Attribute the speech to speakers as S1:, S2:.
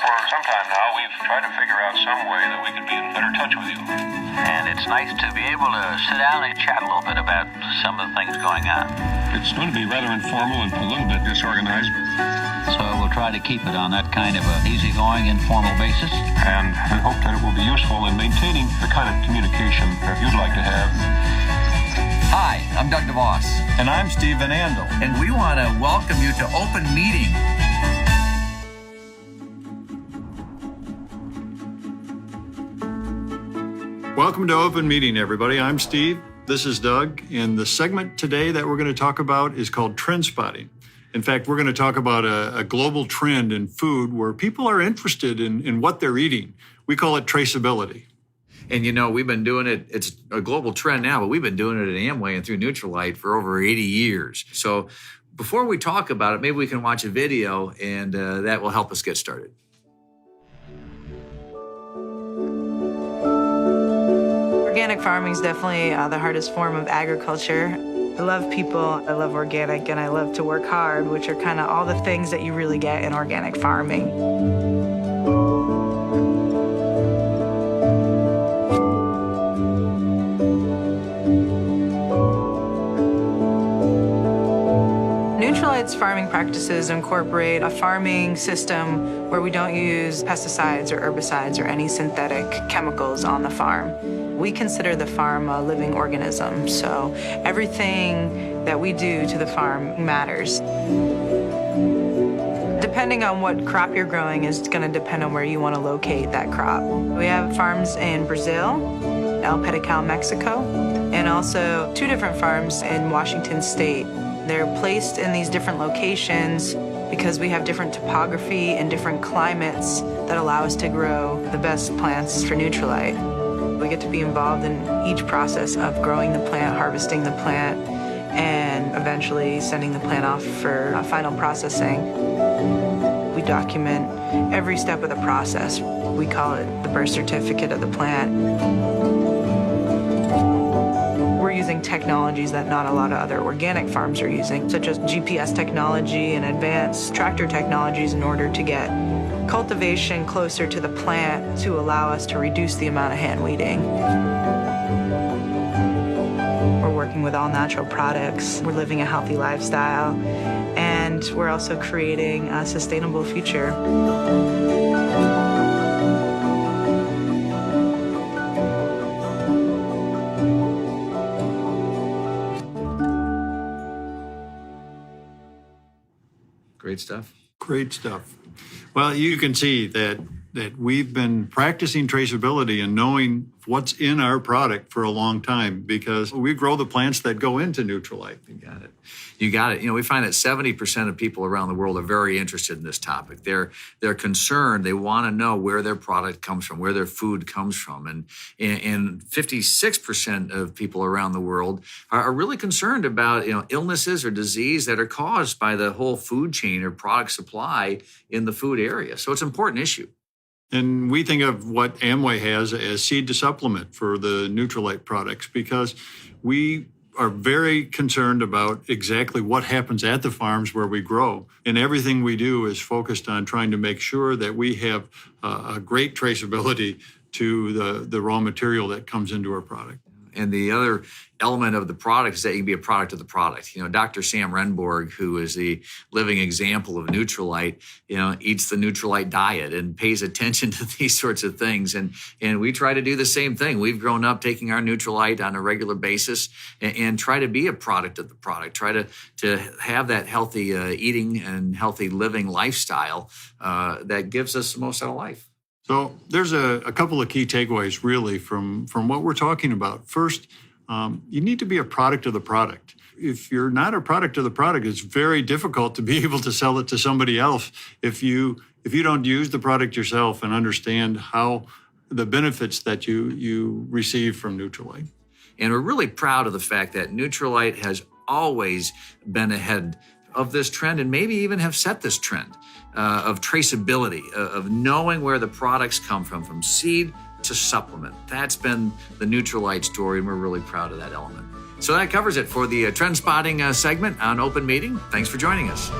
S1: For some time now, we've tried to figure out some way that we could be in better touch with you.
S2: And it's nice to be able to sit down and chat a little bit about some of the things going on.
S1: It's going to be rather informal and a little bit disorganized.
S2: So we'll try to keep it on that kind of an easygoing, informal basis.
S1: And we hope that it will be useful in maintaining the kind of communication that you'd like to have.
S3: Hi, I'm Doug DeVos.
S4: And I'm Steve Van Andel.
S3: And we want to welcome you to Open Meeting.
S4: Welcome to Open Meeting, everybody. I'm Steve. This is Doug. And the segment today that we're going to talk about is called trend spotting. In fact, we're going to talk about a global trend in food where people are interested in what they're eating. We call it traceability.
S3: And you know, we've been doing it, it's a global trend now, but we've been doing it at Amway and through Nutrilite for over 80 years. So before we talk about it, maybe we can watch a video and that will help us get started.
S5: Organic farming is definitely the hardest form of agriculture. I love people, I love organic, and I love to work hard, which are kind of all the things that you really get in organic farming. Nutrilite's farming practices incorporate a farming system where we don't use pesticides or herbicides or any synthetic chemicals on the farm. We consider the farm a living organism, so everything that we do to the farm matters. Depending on what crop you're growing is going to depend on where you want to locate that crop. We have farms in Brazil, El Pedical, Mexico, and also 2 different farms in Washington State. They're placed in these different locations because we have different topography and different climates that allow us to grow the best plants for Nutrilite. We get to be involved in each process of growing the plant, harvesting the plant, and eventually sending the plant off for final processing. We document every step of the process. We call it the birth certificate of the plant. We're using technologies that not a lot of other organic farms are using, such as GPS technology and advanced tractor technologies in order to get cultivation closer to the plant to allow us to reduce the amount of hand weeding. We're working with all natural products. We're living a healthy lifestyle, and we're also creating a sustainable future.
S3: Great stuff.
S4: Great stuff. Well, you can see that we've been practicing traceability and knowing what's in our product for a long time because we grow the plants that go into Nutrilite.
S3: You got it. You got it. You know, we find that 70% of people around the world are very interested in this topic. They're concerned. They want to know where their product comes from, where their food comes from. And 56% of people around the world are really concerned about, illnesses or disease that are caused by the whole food chain or product supply in the food area. So it's an important issue.
S4: And we think of what Amway has as seed to supplement for the Nutrilite products because we are very concerned about exactly what happens at the farms where we grow. And everything we do is focused on trying to make sure that we have a great traceability to the raw material that comes into our product.
S3: And the other element of the product is that you can be a product of the product. Dr. Sam Renborg, who is the living example of Nutrilite, eats the Nutrilite diet and pays attention to these sorts of things. And we try to do the same thing. We've grown up taking our Nutrilite on a regular basis and try to be a product of the product, try to have that healthy eating and healthy living lifestyle that gives us the most out of life.
S4: So there's a couple of key takeaways, really, from what we're talking about. First, you need to be a product of the product. If you're not a product of the product, it's very difficult to be able to sell it to somebody else if you don't use the product yourself and understand how the benefits that you receive from Nutrilite.
S3: And we're really proud of the fact that Nutrilite has always been ahead of this trend and maybe even have set this trend of traceability, of knowing where the products come from seed to supplement. That's been the Nutrilite story, and we're really proud of that element. So that covers it for the trend spotting segment on Open Meeting. Thanks for joining us.